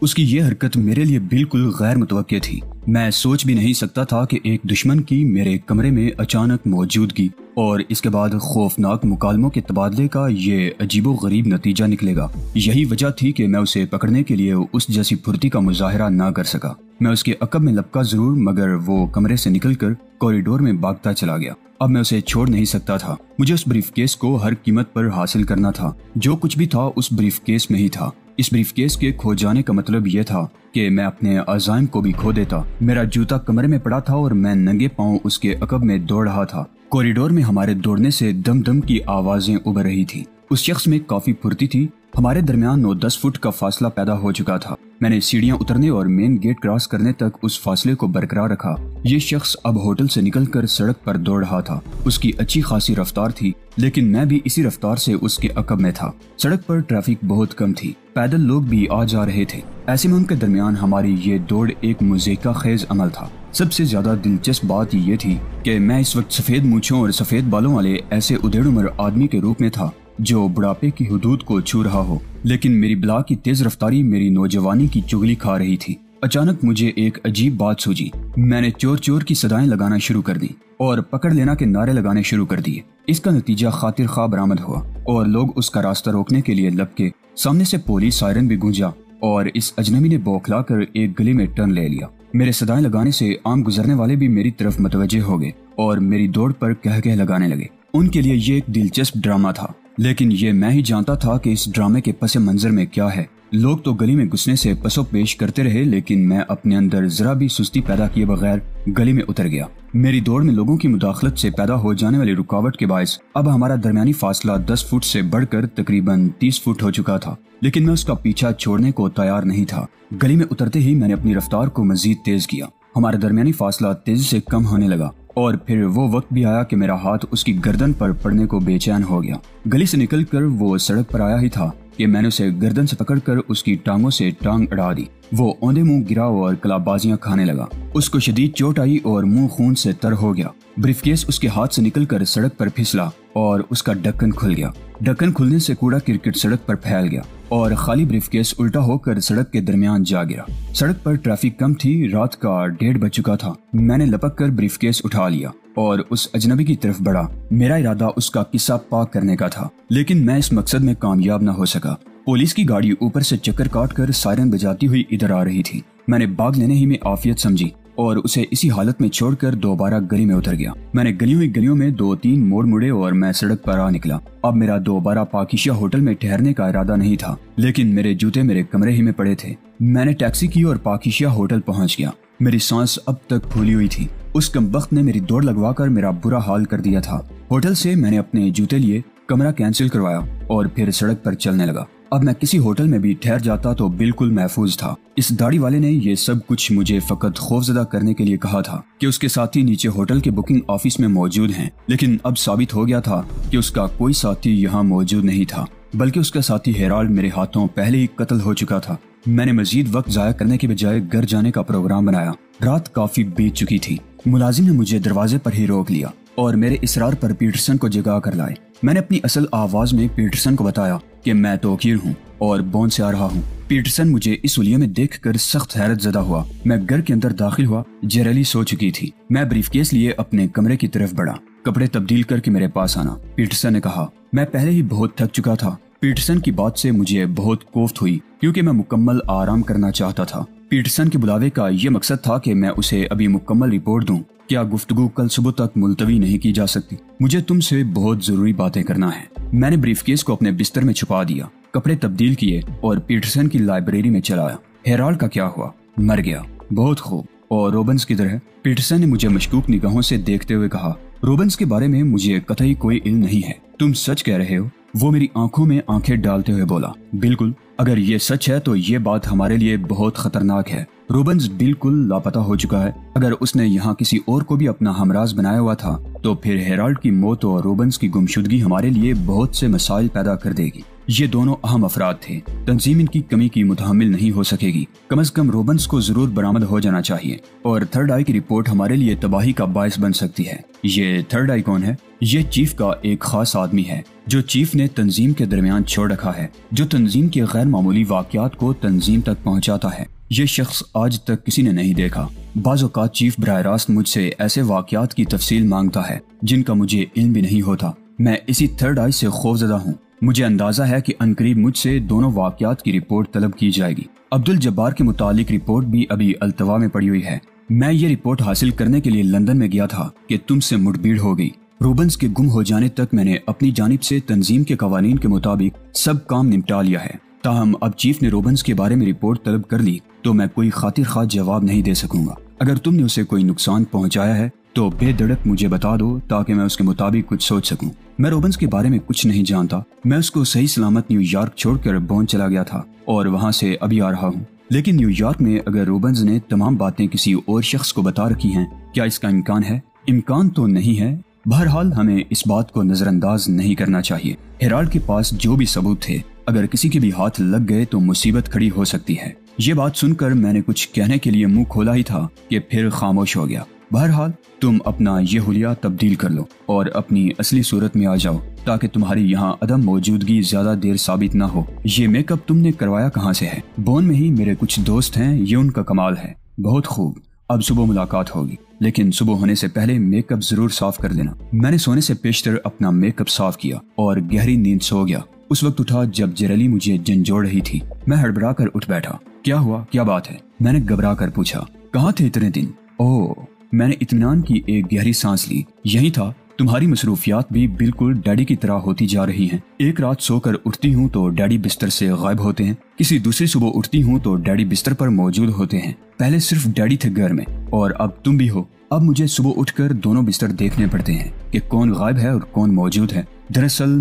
उसकी ये हरकत मेरे लिए बिल्कुल गैर मुतवक्के थी। मैं सोच भी नहीं सकता था कि एक दुश्मन की मेरे कमरे में अचानक मौजूदगी और इसके बाद खौफनाक मुकालमों के तबादले का ये अजीबो-गरीब नतीजा निकलेगा। यही वजह थी कि मैं उसे पकड़ने के लिए उस जैसी फुर्ती का मुजाहिरा ना कर सका। मैं उसके अकब में लपका जरूर, मगर वो कमरे से निकलकर कॉरिडोर में भागता चला गया। अब मैं उसे छोड़ नहीं सकता था। मुझे उस ब्रीफकेस को हर कीमत पर हासिल करना था। जो कुछ भी था उस ब्रीफकेस में ही था। इस ब्रीफकेस के खो जाने का मतलब यह था कि मैं अपने अज़ाइम को भी खो देता। मेरा जूता कमरे में पड़ा था और मैं नंगे पांव उसके अकब में दौड़ रहा था। कॉरिडोर में हमारे दौड़ने से दम दम की आवाजें उभर रही थी। उस शख्स में काफी फुर्ती थी। हमारे दरमियान 9-10 फुट का फासला पैदा हो चुका था। मैंने सीढ़ियां उतरने और मेन गेट क्रॉस करने तक उस फासले को बरकरार रखा। ये शख्स अब होटल से निकलकर सड़क पर दौड़ रहा था। उसकी अच्छी खासी रफ्तार थी, लेकिन मैं भी इसी रफ्तार से उसके अकब में था। सड़क पर ट्रैफिक बहुत कम थी। पैदल लोग भी आ जा रहे थे। ऐसे में उनके दरमियान हमारी ये दौड़ एक मुज़ीका खेज अमल था। सबसे ज्यादा दिलचस्प बात ये थी कि मैं इस वक्त सफेद मूंछों और सफेद बालों वाले ऐसे उदेड़ उम्र आदमी के रूप में था जो बुढ़ापे की हुदूद को छू रहा हो, लेकिन मेरी बला की तेज रफ्तारी मेरी नौजवानी की चुगली खा रही थी। अचानक मुझे एक अजीब बात सूझी। मैंने चोर चोर की सदाएं लगाना शुरू कर दी और पकड़ लेना के नारे लगाने शुरू कर दिए। इसका नतीजा खातिर खा बरामद हुआ और लोग उसका रास्ता रोकने के लिए लपके। सामने से पुलिस सायरन भी गूंजा और इस अजनबी ने बौखला कर एक गली में टर्न ले लिया। मेरे सदाएं लगाने से आम गुजरने वाले भी मेरी तरफ मुतवज्जे हो गए और मेरी दौड़ पर कह कह लगाने लगे। उनके लिए ये एक दिलचस्प ड्रामा था, लेकिन ये मैं ही जानता था कि इस ड्रामे के पस मंजर में क्या है। लोग तो गली में घुसने से पसो पेश करते रहे, लेकिन मैं अपने अंदर जरा भी सुस्ती पैदा किए बगैर गली में उतर गया। मेरी दौड़ में लोगों की मुदाखलत से पैदा हो जाने वाली रुकावट के बायस अब हमारा दरमियानी फासला 10 फुट से बढ़कर तकरीबन 30 फुट हो चुका था, लेकिन मैं उसका पीछा छोड़ने को तैयार नहीं था। गली में उतरते ही मैंने अपनी रफ्तार को मजीद तेज किया। हमारा दरमियानी फासला तेजी से कम होने लगा और फिर वो वक्त भी आया कि मेरा हाथ उसकी गर्दन पर पड़ने को बेचैन हो गया। गली से निकलकर वो सड़क पर आया ही था कि मैंने उसे गर्दन से पकड़कर उसकी टांगों से टांग अड़ा दी। वो औंधे मुंह गिरा और कलाबाजियां खाने लगा। उसको शदीद चोट आई और मुंह खून से तर हो गया। ब्रीफकेस उसके हाथ से निकलकर सड़क पर फिसला और उसका ढक्कन खुल गया। ढक्कन खुलने से कूड़ा क्रिकेट सड़क पर फैल गया और खाली ब्रीफकेस उल्टा होकर सड़क के दरमियान जा गिरा। सड़क पर ट्रैफिक कम थी। रात का 1:30 बज चुका था। मैंने लपक कर ब्रीफकेस उठा लिया और उस अजनबी की तरफ बढ़ा। मेरा इरादा उसका किस्सा पाक करने का था, लेकिन मैं इस मकसद में कामयाब न हो सका। पुलिस की गाड़ी ऊपर से चक्कर काट कर सायरन बजाती हुई इधर आ रही थी। मैंने भाग लेने ही में आफियत समझी और उसे इसी हालत में छोड़कर दोबारा गली में उतर गया। मैंने गलियों में 2-3 मोड़ मुड़े और मैं सड़क पर आ निकला। अब मेरा दोबारा पाकिशा होटल में ठहरने का इरादा नहीं था, लेकिन मेरे जूते मेरे कमरे ही में पड़े थे। मैंने टैक्सी की और पाकिशा होटल पहुंच गया। मेरी सांस अब तक फूली हुई थी। उस कमबख्त ने मेरी दौड़ लगवाकर मेरा बुरा हाल कर दिया था। होटल से मैंने अपने जूते लिए, कमरा कैंसिल करवाया और फिर सड़क पर चलने लगा। अब मैं किसी होटल में भी ठहर जाता तो बिल्कुल महफूज था। इस दाढ़ी वाले ने ये सब कुछ मुझे फकत खौफजदा करने के लिए कहा था कि उसके साथी नीचे होटल के बुकिंग ऑफिस में मौजूद हैं, लेकिन अब साबित हो गया था कि उसका कोई साथी यहाँ मौजूद नहीं था, बल्कि उसका साथी हेराल्ड मेरे हाथों पहले ही कत्ल हो चुका था। मैंने मजीद वक्त जाया करने के बजाय घर जाने का प्रोग्राम बनाया। रात काफी बीत चुकी थी। मुलाजिम ने मुझे दरवाजे पर ही रोक लिया और मेरे इसरार पर पीटरसन को जगा कर लाए। मैंने अपनी असल आवाज में पीटरसन को बताया कि मैं तोकीर हूँ और बॉन से आ रहा हूँ। पीटरसन मुझे इस हुलिये में देखकर सख्त हैरत ज़दा हुआ। मैं घर के अंदर दाखिल हुआ। जेरेली सो चुकी थी। मैं ब्रीफकेस लिए अपने कमरे की तरफ बढ़ा। कपड़े तब्दील करके मेरे पास आना, पीटरसन ने कहा। मैं पहले ही बहुत थक चुका था। पीटरसन की बात से मुझे बहुत कोफ्त हुई, क्योंकि मैं मुकम्मल आराम करना चाहता था। पीटरसन के बुलावे का ये मकसद था कि मैं उसे अभी मुकम्मल रिपोर्ट दूं। क्या गुफ्तगू कल सुबह तक मुलतवी नहीं की जा सकती? मुझे तुमसे बहुत जरूरी बातें करना है। मैंने ब्रीफकेस को अपने बिस्तर में छुपा दिया, कपड़े तब्दील किए और पीटरसन की लाइब्रेरी में चलाया। हेराल्ड का क्या हुआ? मर गया। बहुत खूब। और रोबन्स किधर है? पीटरसन ने मुझे मशकूक निगाहों से देखते हुए कहा। रोबन्स के बारे में मुझे कतई कोई इल्म नहीं है। तुम सच कह रहे हो? वो मेरी आंखों में आंखें डालते हुए बोला। बिल्कुल। अगर ये सच है तो ये बात हमारे लिए बहुत खतरनाक है। रोबन्स बिल्कुल लापता हो चुका है। अगर उसने यहाँ किसी और को भी अपना हमराज बनाया हुआ था तो फिर हेराल्ड की मौत और रोबन्स की गुमशुदगी हमारे लिए बहुत से मसाइल पैदा कर देगी। ये दोनों अहम अफराद थे। तंजीम इनकी कमी की मुतहम्मिल नहीं हो सकेगी। कम से कम रोबन्स को जरूर बरामद हो जाना चाहिए और थर्ड आई की रिपोर्ट हमारे लिए तबाही का बायस बन सकती है। ये थर्ड आई कौन है? ये चीफ का एक खास आदमी है। जो चीफ ने तंजीम के दरमियान छोड़ रखा है, जो तंजीम के गैर मामूली वाकयात को तंजीम तक पहुंचाता है, ये शख्स आज तक किसी ने नहीं देखा। बाज़ औक़ात चीफ बराह रास्त मुझसे ऐसे वाकयात की तफसील मांगता है जिनका मुझे इल्म भी नहीं होता। मैं इसी थर्ड आई से खौफजदा हूँ। मुझे अंदाजा है कि अनकरीब मुझसे दोनों वाकयात की रिपोर्ट तलब की जाएगी। अब्दुल जब्बार के मुतालिक रिपोर्ट भी अभी अल्तवा में पड़ी हुई है। मैं ये रिपोर्ट हासिल करने के लिए लंदन में गया था कि तुमसे मुठभेड़ हो गई। रूबन्स के गुम हो जाने तक मैंने अपनी जानिब से तंजीम के कवानीन के मुताबिक सब काम निपटा लिया है। ताहम अब चीफ ने रूबन्स के बारे में रिपोर्ट तलब कर ली तो मैं कोई खातिर खा जवाब नहीं दे सकूंगा। अगर तुमने उसे कोई नुकसान पहुंचाया है तो बेधड़क मुझे बता दो ताकि मैं उसके मुताबिक कुछ सोच सकूं। मैं रोबन्स के बारे में कुछ नहीं जानता। मैं उसको सही सलामत न्यूयॉर्क छोड़कर बॉन चला गया था और वहां से अभी आ रहा हूँ। लेकिन न्यूयॉर्क में अगर रोबन्स ने तमाम बातें किसी और शख्स को बता रखी हैं, क्या इसका इम्कान है? इम्कान तो नहीं है। बहरहाल हमें इस बात को नजरअंदाज नहीं करना चाहिए। हेराल्ड के पास जो भी सबूत थे, अगर किसी के भी हाथ लग गए तो मुसीबत खड़ी हो सकती है। ये बात सुनकर मैंने कुछ कहने के लिए मुंह खोला ही था कि फिर खामोश हो गया। बहरहाल तुम अपना ये हुलिया तब्दील कर लो और अपनी असली सूरत में आ जाओ ताकि तुम्हारी यहाँ अदम मौजूदगी ज्यादा देर साबित ना हो। ये मेकअप तुमने करवाया कहाँ से है? बॉन में ही मेरे कुछ दोस्त हैं, ये उनका कमाल है। बहुत खूब, अब सुबह मुलाकात होगी, लेकिन सुबह होने से पहले मेकअप जरूर साफ कर लेना। मैंने सोने से पेशतर अपना मेकअप साफ किया और गहरी नींद सो गया। उस वक्त उठा जब जेरेली मुझे झंझोड़ रही थी। मैं हड़बड़ा कर उठ बैठा। क्या हुआ, क्या बात है? मैंने घबरा कर पूछा। कहाँ थे इतने दिन? ओह, मैंने इत्मीनान की एक गहरी सांस ली। यही था। तुम्हारी मसरूफियात भी बिल्कुल डैडी की तरह होती जा रही हैं। एक रात सोकर उठती हूँ तो डैडी बिस्तर से गायब होते हैं। किसी दूसरी सुबह उठती हूँ तो डैडी बिस्तर पर मौजूद होते हैं। पहले सिर्फ डैडी थे घर में और अब तुम भी हो। अब मुझे सुबह उठकर दोनों बिस्तर देखने पड़ते हैं कि कौन गायब है और कौन मौजूद है। दरअसल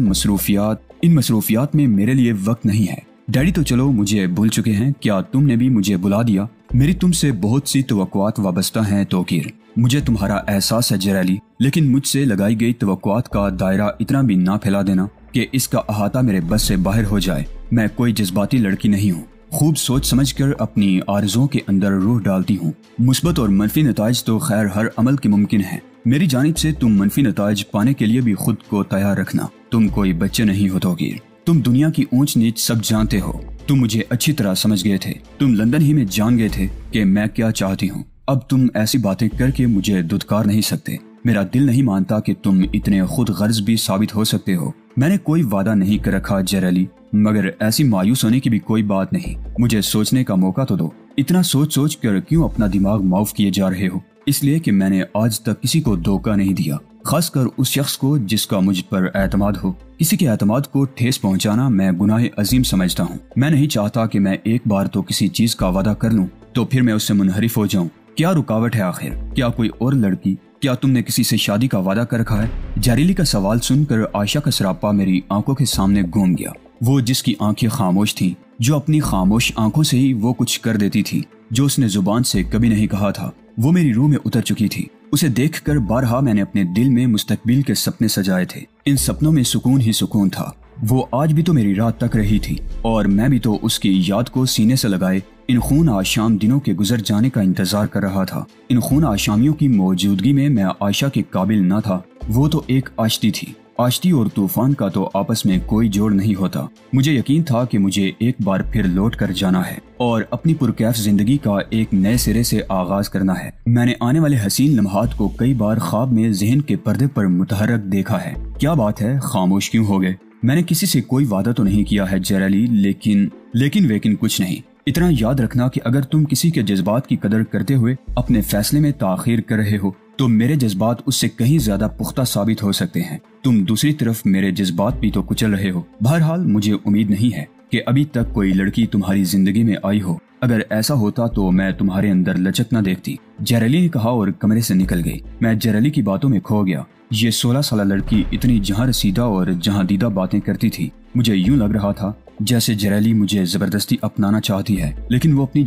इन मसरूफियात में मेरे लिए वक्त नहीं है। डैडी तो चलो मुझे भूल चुके हैं, क्या तुमने भी मुझे बुला दिया? मेरी तुमसे बहुत सी तवक्कुआत वाबस्ता हैं तोकीर। मुझे तुम्हारा एहसास है जेरेली, लेकिन मुझसे लगाई गई तवक्कुआत का दायरा इतना भी ना फैला देना कि इसका अहाता मेरे बस से बाहर हो जाए। मैं कोई जज्बाती लड़की नहीं हूँ। खूब सोच समझकर अपनी आरज़ुओं के अंदर रूह डालती हूँ। मुस्बत और मनफी नताइज तो खैर हर अमल के मुमकिन है। मेरी जानिब से तुम मनफी नताइज पाने के लिए भी खुद को तैयार रखना। तुम कोई बच्चे नहीं हो तोकीर। तुम दुनिया की ऊंच नीच सब जानते हो। तुम मुझे अच्छी तरह समझ गए थे। तुम लंदन ही में जान गए थे कि मैं क्या चाहती हूँ। अब तुम ऐसी बातें करके मुझे दुत्कार नहीं सकते। मेरा दिल नहीं मानता कि तुम इतने खुद गर्ज भी साबित हो सकते हो। मैंने कोई वादा नहीं कर रखा जेरेली, मगर ऐसी मायूस होने की भी कोई बात नहीं। मुझे सोचने का मौका तो दो। इतना सोच सोच कर क्यों अपना दिमाग माफ किए जा रहे हो? इसलिए कि मैंने आज तक किसी को धोखा नहीं दिया, खासकर उस शख्स को जिसका मुझ पर एतमाद हो। किसी के एतमाद को ठेस पहुंचाना मैं गुनाह अजीम समझता हूँ। मैं नहीं चाहता कि मैं एक बार तो किसी चीज का वादा कर लूं तो फिर मैं उससे मुनहरिफ हो जाऊं। क्या रुकावट है आखिर? क्या कोई और लड़की? क्या तुमने किसी से शादी का वादा कर रखा है? जेरेली का सवाल सुनकर आयशा का सरापा मेरी आंखों के सामने घूम गया। वो जिसकी आंखें खामोश थीं, जो अपनी खामोश आंखों से ही वो कुछ कर देती थी जो उसने जुबान से कभी नहीं कहा था, वो मेरी रूह में उतर चुकी थी। उसे देखकर बारहा मैंने अपने दिल में मुस्तकबिल के सपने सजाए थे। इन सपनों में सुकून ही सुकून था। वो आज भी तो मेरी रात तक रही थी और मैं भी तो उसकी याद को सीने से लगाए इन खून आशाम दिनों के गुजर जाने का इंतजार कर रहा था। इन खून आशामियों की मौजूदगी में मैं आयशा के काबिल न था। वो तो एक आश्ती थी। आश्ती और तूफान का तो आपस में कोई जोड़ नहीं होता। मुझे यकीन था कि मुझे एक बार फिर लौट कर जाना है और अपनी पुरकैफ जिंदगी का एक नए सिरे से आगाज करना है। मैंने आने वाले हसीन लम्हात को कई बार ख्वाब में जहन के पर्दे पर मुतहरक देखा है। क्या बात है, खामोश क्यों हो गए? मैंने किसी से कोई वादा तो नहीं किया है जेरेली, लेकिन कुछ नहीं। इतना याद रखना कि अगर तुम किसी के जज्बात की कदर करते हुए अपने फैसले में ताखीर कर रहे हो तो मेरे जज्बात उससे कहीं ज्यादा पुख्ता साबित हो सकते हैं। तुम दूसरी तरफ मेरे जज्बात भी तो कुचल रहे हो। बहरहाल मुझे उम्मीद नहीं है कि अभी तक कोई लड़की तुम्हारी जिंदगी में आई हो। अगर ऐसा होता तो मैं तुम्हारे अंदर लचक न देखती। जेरेली ने कहा और कमरे से निकल गई। मैं जेरेली की बातों में खो गया। ये 16 साल लड़की इतनी जहां रसीदा और जहां दीदा बातें करती थी। मुझे यूं लग रहा था जैसे जेरेली मुझे जबरदस्ती अपनाना चाहती है, लेकिन वो अपनी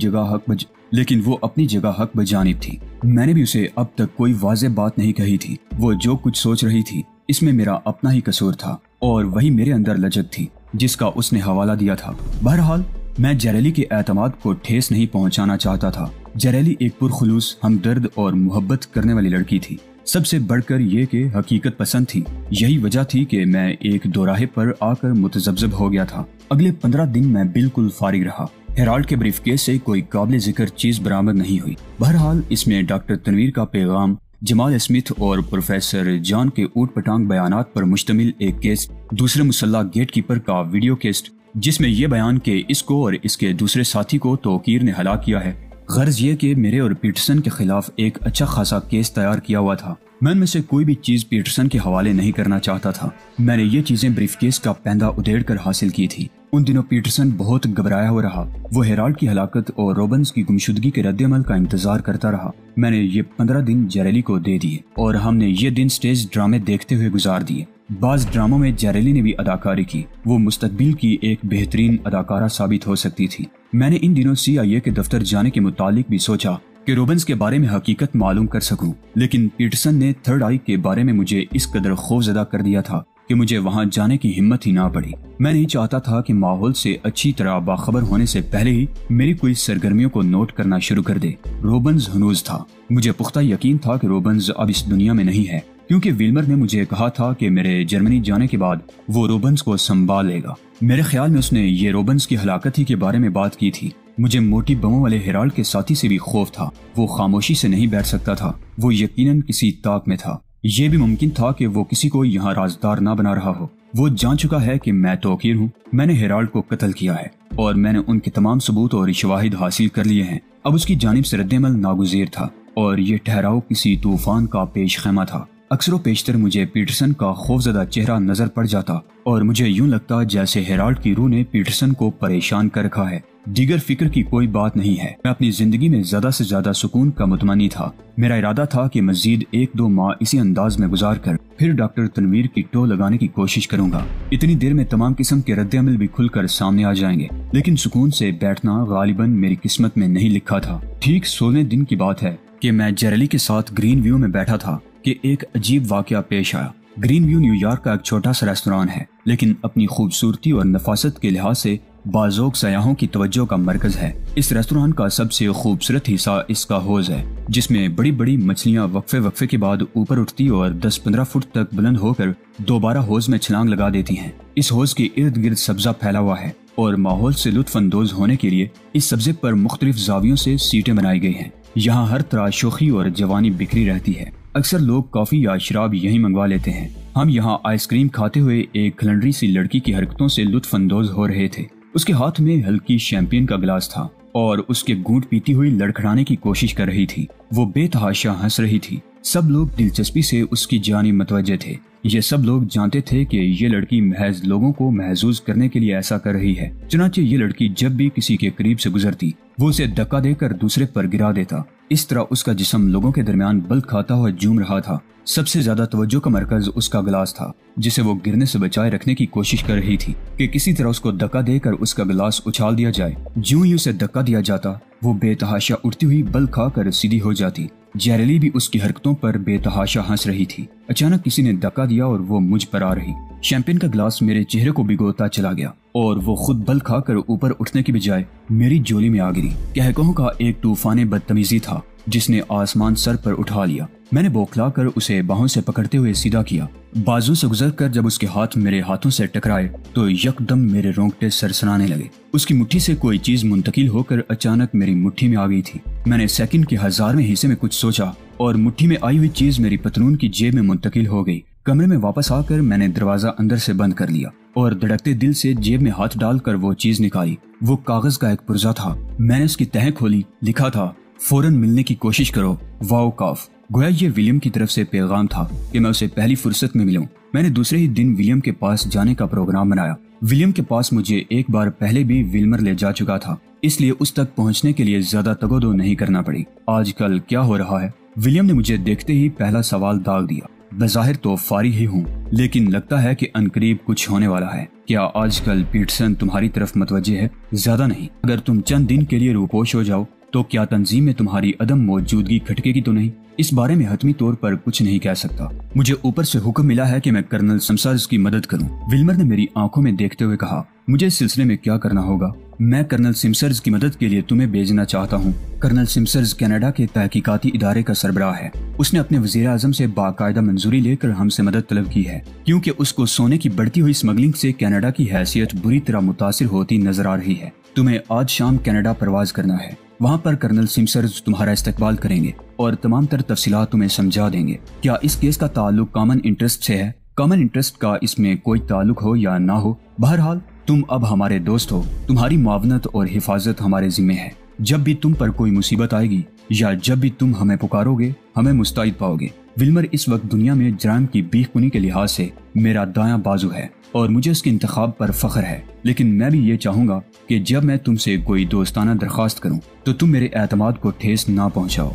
जगह हक बजानिब थी। मैंने भी उसे अब तक कोई वाज़ेह बात नहीं कही थी। वो जो कुछ सोच रही थी इसमें मेरा अपना ही कसूर था और वही मेरे अंदर लचक थी जिसका उसने हवाला दिया था। बहरहाल मैं जेरेली के एतमाद को ठेस नहीं पहुंचाना चाहता था। जेरेली एक पुरखुलूस, हमदर्द और मोहब्बत करने वाली लड़की थी। सबसे बढ़कर ये कि हकीकत पसंद थी। यही वजह थी कि मैं एक दोराहे पर आकर मुतज़ब्ज़ब हो गया था। अगले 15 दिन मैं बिल्कुल फारिग रहा। हेराल्ड के ब्रीफकेस से कोई काबिल जिक्र चीज बरामद नहीं हुई। बहरहाल इसमें डॉक्टर तनवीर का पैगाम, जमाल स्मिथ और प्रोफेसर जॉन के ऊट पटांग बयानात पर मुश्तमिल एक केस, दूसरे मुसल्ला गेट कीपर का वीडियो केस जिसमें यह बयान के इसको और इसके दूसरे साथी को तौकीर ने हलाक किया है। गर्ज ये कि मेरे और पीटरसन के खिलाफ एक अच्छा खासा केस तैयार किया हुआ था। मैं उनमें से कोई भी चीज पीटरसन के हवाले नहीं करना चाहता था। मैंने ये चीजें ब्रीफकेस का पैंदा उधेड़ कर हासिल की थी। उन दिनों पीटरसन बहुत घबराया हुआ रहा। वो हेराल्ड की हलाकत और रॉबिन्स की गुमशुदगी के रद्द-ए-अमल का इंतजार करता रहा। मैंने ये 15 दिन जेरेली को दे दिए और हमने ये दिन स्टेज ड्रामे देखते हुए गुजार दिए। बाज ड्रामों में जेरेली ने भी अदाकारी की। वो मुस्तकबिल की एक बेहतरीन अदाकारा साबित हो सकती थी। मैंने इन दिनों CIA के दफ्तर जाने के मुतालिक भी सोचा कि रॉबिन्स के बारे में हकीकत मालूम कर सकूं, लेकिन पीटरसन ने थर्ड आई के बारे में मुझे इस कदर खौफजदा कर दिया था कि मुझे वहां जाने की हिम्मत ही ना पड़ी। मैं नहीं चाहता था कि माहौल से अच्छी तरह बाखबर होने से पहले ही मेरी कोई सरगर्मियों को नोट करना शुरू कर दे। रॉबिन्स हनूज था। मुझे पुख्ता यकीन था कि रॉबिन्स अब इस दुनिया में नहीं है, क्योंकि विल्मर ने मुझे कहा था कि मेरे जर्मनी जाने के बाद वो रॉबिन्स को संभाल लेगा। मेरे ख्याल में उसने ये रॉबिन्स की हलाकत ही के बारे में बात की थी। मुझे मोटी बमों वाले हेराल्ड के साथी से भी खौफ था। वो खामोशी से नहीं बैठ सकता था। वो यकीनन किसी ताक में था। ये भी मुमकिन था कि वो किसी को यहाँ राजदार ना बना रहा हो। वो जान चुका है कि मैं तौकीर हूँ। मैंने हेराल्ड को कत्ल किया है और मैंने उनके तमाम सबूत और शवाहिद हासिल कर लिए हैं। अब उसकी जानिब से रद्द-ए-अमल नागुज़ीर था और ये ठहराव किसी तूफान का पेश खैमा था। अक्सर पेशतर मुझे पीटरसन का खौफजदा चेहरा नजर पड़ जाता और मुझे यूं लगता जैसे हेराल्ड की रूह ने पीटरसन को परेशान कर रखा है। दीगर फिक्र की कोई बात नहीं है। मैं अपनी जिंदगी में ज्यादा से ज्यादा सुकून का मुतमनी था। मेरा इरादा था कि मजीद 1-2 माह इसी अंदाज में गुजार कर फिर डॉक्टर तनवीर की टो लगाने की कोशिश करूंगा। इतनी देर में तमाम किस्म के रद्द-ए-अमल भी खुलकर सामने आ जाएंगे, लेकिन सुकून से बैठना गालिबन मेरी किस्मत में नहीं लिखा था। ठीक 16वें दिन की बात है कि मैं जेरेली के साथ ग्रीन व्यू में बैठा था कि एक अजीब वाकया पेश आया। ग्रीन व्यू न्यूयॉर्क का एक छोटा सा रेस्तोरां है, लेकिन अपनी खूबसूरती और नफासत के लिहाज से बाज़ोक सयाहों की तवज्जो का मरकज है। इस रेस्तोरां का सबसे खूबसूरत हिस्सा इसका हौज है, जिसमें बड़ी बड़ी मछलियां वक्फे के बाद ऊपर उठती और 10-15 फुट तक बुलंद होकर दोबारा हौज में छलांग लगा देती हैं। इस हौज के इर्द गिर्द सब्जा फैला हुआ है और माहौल से लुत्फ अंदोज होने के लिए इस सब्जे पर मुख्तलिफ जावियों से सीटें बनाई गई हैं। यहाँ हर तरह शोखी और जवानी बिखरी रहती है। अक्सर लोग कॉफी या शराब यहीं मंगवा लेते हैं। हम यहाँ आइसक्रीम खाते हुए एक खलंडरी सी लड़की की हरकतों से लुत्फ अंदोज हो रहे थे। उसके हाथ में हल्की शैंपेन का गिलास था और उसके घूंट पीती हुई लड़खड़ाने की कोशिश कर रही थी। वो बेतहाशा हंस रही थी। सब लोग दिलचस्पी से उसकी जानिब मुतवज्जे थे। ये सब लोग जानते थे कि ये लड़की महज लोगों को महजूज करने के लिए ऐसा कर रही है। चुनांचे ये लड़की जब भी किसी के करीब से गुजरती, वो उसे धक्का देकर दूसरे पर गिरा देता। इस तरह उसका जिस्म लोगों के दरमियान बल खाता हुआ झूम रहा था। सबसे ज्यादा तवज्जो का मरकज उसका गिलास था, जिसे वो गिरने से बचाए रखने की कोशिश कर रही थी कि किसी तरह उसको धक्का देकर उसका गिलास उछाल दिया जाए। ज्यों ही उसे धक्का दिया जाता, वो बेतहाशा उठती हुई बल खाकर सीधी हो जाती। जेरेली भी उसकी हरकतों पर बेतहाशा हंस रही थी। अचानक किसी ने धक्का दिया और वो मुझ पर आ रही। शैंपेन का गिलास मेरे चेहरे को भिगोता चला गया और वो खुद बल खाकर ऊपर उठने की बजाय मेरी झोली में आ गिरी। कहकों का एक तूफान बदतमीजी था जिसने आसमान सर पर उठा लिया। मैंने बौखला कर उसे बाहों से पकड़ते हुए सीधा किया। बाजू से गुजरकर जब उसके हाथ मेरे हाथों से टकराए तो यकदम मेरे रोंगटे सरसराने लगे। उसकी मुट्ठी से कोई चीज मुंतकिल होकर अचानक मेरी मुट्ठी में आ गई थी। मैंने सेकंड के 1000वें हिस्से में कुछ सोचा और मुट्ठी में आई हुई चीज मेरी पतलून की जेब में मुंतकिल हो गई। कमरे में वापस आकर मैंने दरवाजा अंदर से बंद कर लिया और धड़कते दिल से जेब में हाथ डालकर वो चीज निकाली। वो कागज का एक पुर्जा था। मैंने उसकी तह खोली। लिखा था, फौरन मिलने की कोशिश करो, वाओ काफ। गोया ये विलियम की तरफ से पैगाम था कि मैं उसे पहली फुर्सत में मिलूं। मैंने दूसरे ही दिन विलियम के पास जाने का प्रोग्राम बनाया। विलियम के पास मुझे एक बार पहले भी विल्मर ले जा चुका था, इसलिए उस तक पहुंचने के लिए ज्यादा तगोदो नहीं करना पड़ी। आजकल क्या हो रहा है? विलियम ने मुझे देखते ही पहला सवाल दाग दिया। बज़ाहिर तो फारिग ही हूँ, लेकिन लगता है कि अनकरीब कुछ होने वाला है। क्या आजकल पीटरसन तुम्हारी तरफ मतवज्जे है? ज्यादा नहीं। अगर तुम चंद दिन के लिए रूपोश हो जाओ तो क्या तंजीम में तुम्हारी अदम मौजूदगी खटकेगी तो नहीं? इस बारे में हतमी तौर पर कुछ नहीं कह सकता। मुझे ऊपर से हुक्म मिला है कि मैं कर्नल सिम्सर्स की मदद करूं। विल्मर ने मेरी आंखों में देखते हुए कहा, मुझे इस सिलसिले में क्या करना होगा? मैं कर्नल सिम्सर्स की मदद के लिए तुम्हें भेजना चाहता हूँ। कर्नल सिम्सर्स कनाडा के तहकीकाती इदारे का सरबराह है। उसने अपने वजीर आजम से बाकायदा मंजूरी लेकर हमसे मदद तलब की है, क्योंकि उसको सोने की बढ़ती हुई स्मगलिंग से कनाडा की हैसियत बुरी तरह मुतासिर होती नजर आ रही है। तुम्हें आज शाम कनाडा परवाज करना है। वहाँ पर कर्नल सिम्सर्स तुम्हारा इस्तकबाल करेंगे और तमाम तर तफसीलात तुम्हें समझा देंगे। क्या इस केस का ताल्लुक कॉमन इंटरेस्ट से है? कॉमन इंटरेस्ट का इसमें कोई ताल्लुक हो या ना हो, बहरहाल तुम अब हमारे दोस्त हो। तुम्हारी मुआवनत और हिफाजत हमारे जिम्मे है। जब भी तुम पर कोई मुसीबत आएगी या जब भी तुम हमें पुकारोगे, हमें मुस्तैद पाओगे। विल्मर इस वक्त दुनिया में जराइम की बीखकुनी के लिहाज से मेरा दायां बाजू है और मुझे उसके इंतखाब पर फख्र है। लेकिन मैं भी ये चाहूंगा कि जब मैं तुमसे कोई दोस्ताना दरख्वास्त करूं तो तुम मेरे एतमाद को ठेस ना पहुंचाओ।